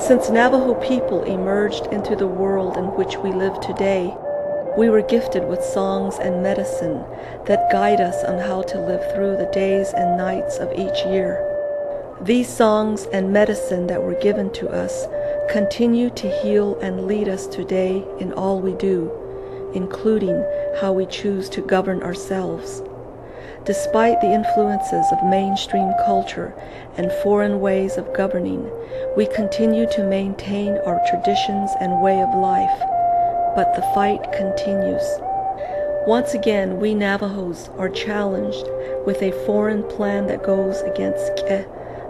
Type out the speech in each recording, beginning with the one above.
Since Navajo people emerged into the world in which we live today, we were gifted with songs and medicine that guide us on how to live through the days and nights of each year. These songs and medicine that were given to us continue to heal and lead us today in all we do, including how we choose to govern ourselves. Despite the influences of mainstream culture and foreign ways of governing, we continue to maintain our traditions and way of life, but the fight continues. Once again, we Navajos are challenged with a foreign plan that goes against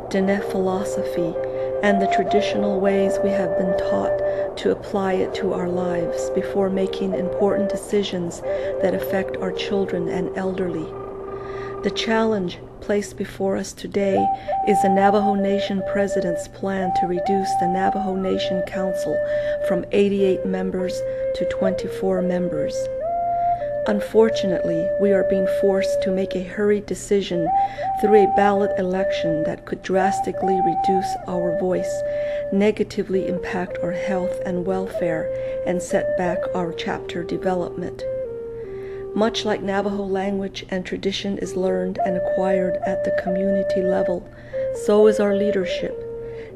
Diné philosophy and the traditional ways we have been taught to apply it to our lives before making important decisions that affect our children and elderly. The challenge placed before us today is the Navajo Nation President's plan to reduce the Navajo Nation Council from 88 members to 24 members. Unfortunately, we are being forced to make a hurried decision through a ballot election that could drastically reduce our voice, negatively impact our health and welfare, and set back our chapter development. Much like Navajo language and tradition is learned and acquired at the community level, so is our leadership,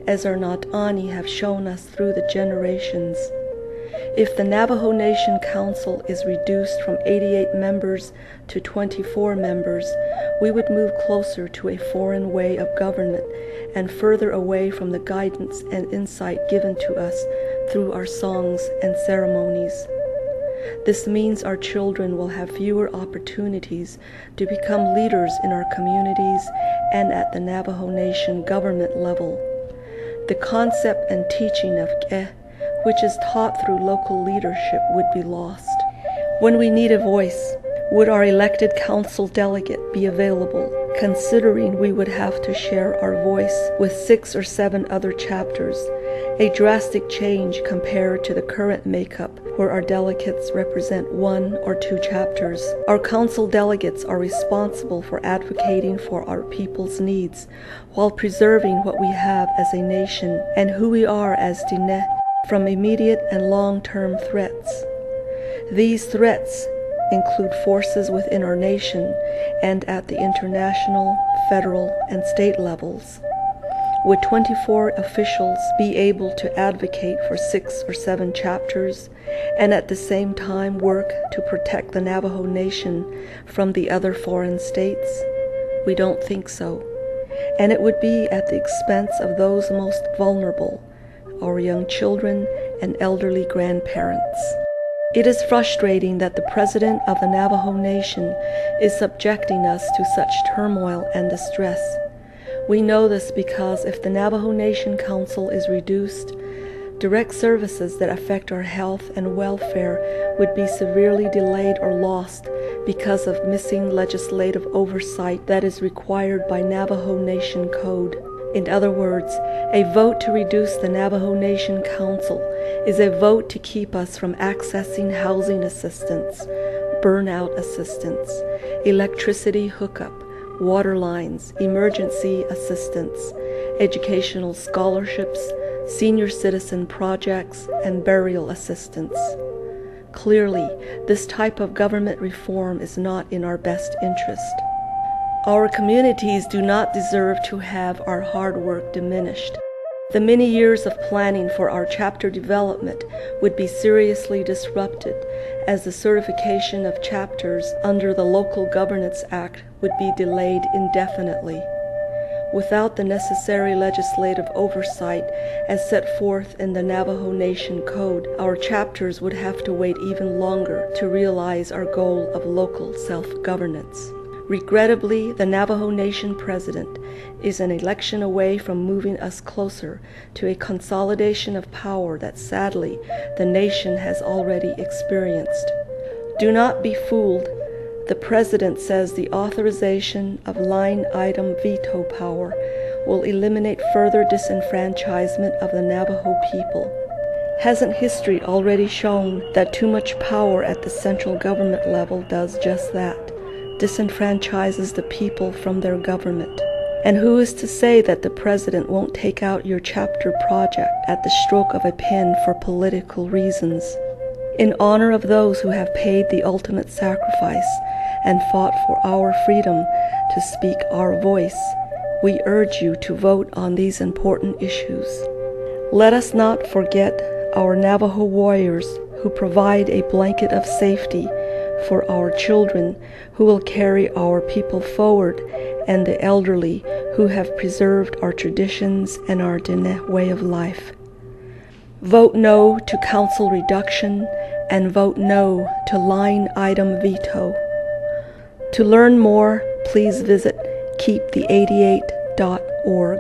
as our Nat'ani have shown us through the generations. If the Navajo Nation Council is reduced from 88 members to 24 members, we would move closer to a foreign way of government and further away from the guidance and insight given to us through our songs and ceremonies. This means our children will have fewer opportunities to become leaders in our communities and at the Navajo Nation government level. The concept and teaching of K'e, which is taught through local leadership, would be lost. When we need a voice, would our elected council delegate be available, considering we would have to share our voice with 6 or 7 other chapters, a drastic change compared to the current makeup where our delegates represent 1 or 2 chapters. Our council delegates are responsible for advocating for our people's needs while preserving what we have as a nation and who we are as Diné from immediate and long-term threats. These threats include forces within our nation and at the international, federal, and state levels. Would 24 officials be able to advocate for 6 or 7 chapters and at the same time work to protect the Navajo Nation from the other foreign states? We don't think so. And it would be at the expense of those most vulnerable, our young children and elderly grandparents. It is frustrating that the President of the Navajo Nation is subjecting us to such turmoil and distress. We know this because if the Navajo Nation Council is reduced, direct services that affect our health and welfare would be severely delayed or lost because of missing legislative oversight that is required by Navajo Nation Code. In other words, a vote to reduce the Navajo Nation Council is a vote to keep us from accessing housing assistance, burnout assistance, electricity hookup, water lines, emergency assistance, educational scholarships, senior citizen projects, and burial assistance. Clearly, this type of government reform is not in our best interest. Our communities do not deserve to have our hard work diminished. The many years of planning for our chapter development would be seriously disrupted, as the certification of chapters under the Local Governance Act would be delayed indefinitely. Without the necessary legislative oversight as set forth in the Navajo Nation Code, our chapters would have to wait even longer to realize our goal of local self-governance. Regrettably, the Navajo Nation President is an election away from moving us closer to a consolidation of power that sadly the nation has already experienced. Do not be fooled. The President says the authorization of line item veto power will eliminate further disenfranchisement of the Navajo people. Hasn't history already shown that too much power at the central government level does just that? Disenfranchises the people from their government. And who is to say that the president won't take out your chapter project at the stroke of a pen for political reasons? In honor of those who have paid the ultimate sacrifice and fought for our freedom to speak our voice, we urge you to vote on these important issues. Let us not forget our Navajo warriors who provide a blanket of safety for our children who will carry our people forward, and the elderly who have preserved our traditions and our Diné way of life. Vote no to council reduction and vote no to line item veto. To learn more, please visit keepthe88.org.